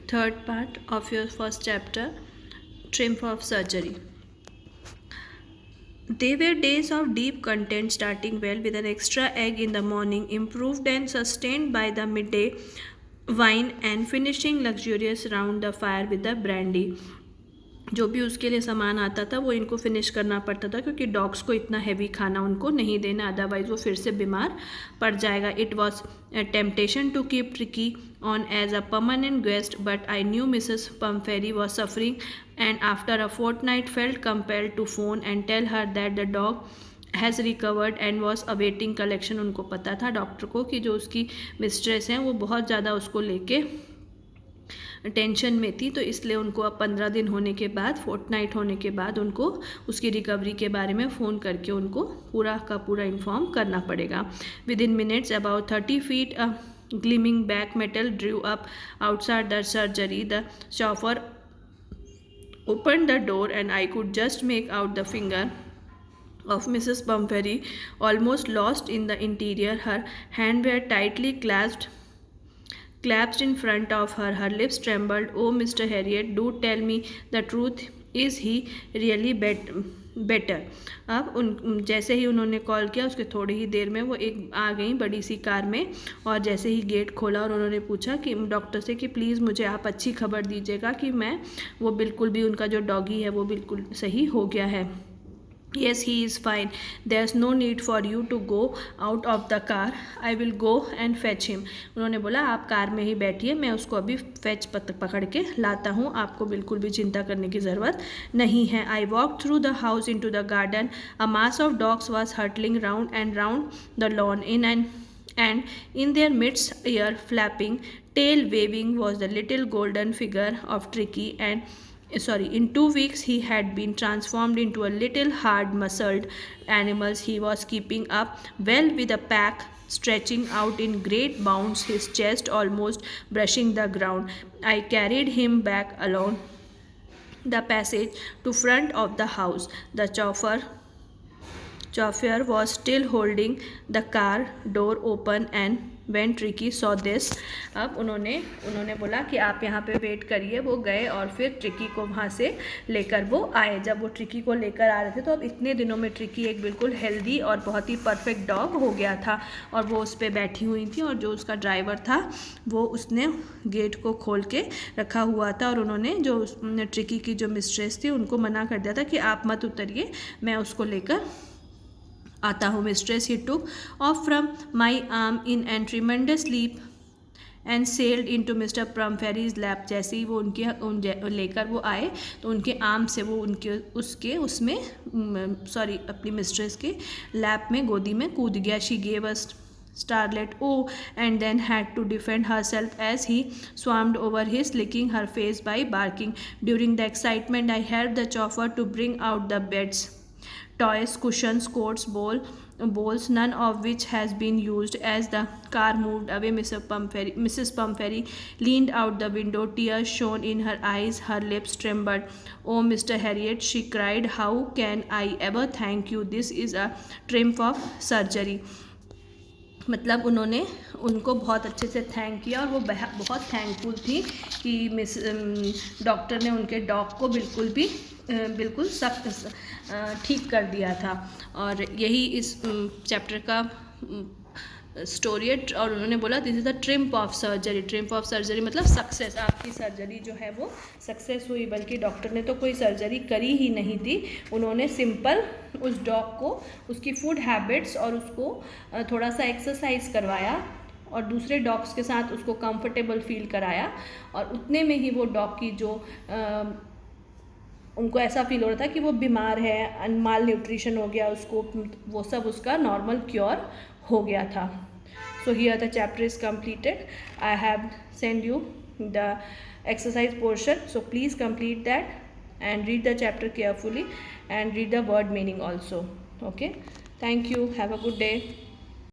third part of your first chapter, Triumph of Surgery. They were days of deep content, starting well with an extra egg in the morning, improved and sustained by the midday wine, and finishing luxurious round the fire with the brandy. जो भी उसके लिए सामान आता था वो इनको finish करना पड़ता था, क्योंकि डॉग्स को इतना हैवी खाना उनको नहीं देना, अदरवाइज वो फिर से बीमार पड़ जाएगा. It was a temptation to keep Tricky on as a permanent guest, but I knew Mrs. Pumphrey was suffering, and after a fortnight felt compelled to phone and tell her that the dog has recovered and was awaiting collection. उनको पता था doctor को कि जो उसकी mistress हैं वो बहुत ज़्यादा उसको लेके टेंशन में थी, तो इसलिए उनको अब 15 दिन होने के बाद, फोर्टनाइट होने के बाद उनको उसकी रिकवरी के बारे में फ़ोन करके उनको पूरा का पूरा इन्फॉर्म करना पड़ेगा. With in minutes about 30 feet gleaming black metal drew up outside the surgery. The chauffeur opened the door and I could just make out the finger of Mrs. Pumphrey, almost lost in the interior. Her hands were tightly clasped in front of her. Her lips trembled. Oh, Mr. Harriet, do tell me the truth. Is he really better? अब जैसे ही उन्होंने call किया उसके थोड़ी ही देर में वो एक आ गई बड़ी सी कार में, और जैसे ही गेट खोला और उन्होंने पूछा कि डॉक्टर से कि प्लीज़ मुझे आप अच्छी खबर दीजिएगा कि मैं वो बिल्कुल भी, उनका जो डॉगी है वो बिल्कुल सही हो गया है. Yes, he is fine. There's no need for you to go out of the car. I will go and fetch him. उन्होंने बोला आप कार में ही बैठिए, मैं उसको अभी फैच पकड़ के लाता हूँ, आपको बिल्कुल भी चिंता करने की ज़रूरत नहीं है. I walked through the house into the garden. A mass of dogs was hurtling round and round the lawn. And in their midst, ear flapping, tail waving, was the little golden figure of Tricky. In 2 weeks he had been transformed into a little hard-muscled animal. He was keeping up well with a pack, stretching out in great bounds, his chest almost brushing the ground. I carried him back along the passage to front of the house. The chauffeur was still holding the car door open, and when Tricky saw this, अब उन्होंने बोला कि आप यहाँ पे wait करिए. वो गए और फिर ट्रिकी को वहाँ से लेकर वो आए. जब वो ट्रिकी को लेकर आ रहे थे तो अब इतने दिनों में ट्रिकी एक बिल्कुल हेल्दी और बहुत ही परफेक्ट डॉग हो गया था, और वो उस पर बैठी हुई थी, और जो उसका ड्राइवर था वो उसने गेट को खोल के रखा हुआ था, और उन्होंने जो ट्रिकी की जो मिस्ट्रेस थी उनको मना कर दिया था कि आप मत उतरिए, मैं उसको लेकर आता हूँ. Mistress he took off from my arm in and tremendous leap and sailed into mister Pumphrey's lap. जैसे ही वो उनके लेकर वो आए तो उनके आर्म से वो उसमें अपनी मिस्ट्रेस के लैप में, गोदी में कूद गया. She gave a starlet oh, and then had to defend herself as he swarmed over his, licking her face by barking. During the excitement I helped the chauffeur to bring out the beds, toys, cushions, coats, bowls, none of which has been used. As the car moved away, Mrs. Pumphrey leaned out the window. Tears shone in her eyes. Her lips trembled. Oh, Mr. Harriet, she cried, how can I ever thank you? This is a triumph of surgery. मतलब उन्होंने उनको बहुत अच्छे से thank किया, और वो बहुत थैंकफुल थी कि डॉक्टर ने उनके डॉग को बिल्कुल सख्त ठीक कर दिया था. और यही इस चैप्टर का स्टोरी है. और उन्होंने बोला this is the triumph of surgery. Triumph of surgery मतलब सक्सेस, आपकी सर्जरी जो है वो सक्सेस हुई. बल्कि डॉक्टर ने तो कोई सर्जरी करी ही नहीं थी, उन्होंने सिंपल उस डॉग को उसकी फूड हैबिट्स और उसको थोड़ा सा एक्सरसाइज करवाया, और दूसरे डॉग्स के साथ उसको कंफर्टेबल फील कराया, और उतने में ही वो डॉग की जो उनको ऐसा फील हो रहा था कि वो बीमार है, माल न्यूट्रिशन हो गया उसको, वो सब उसका नॉर्मल क्योर हो गया था. So here the chapter is completed. I have sent you the exercise portion, so please complete that and read the chapter carefully and read the word meaning also. Okay, thank you, have a good day.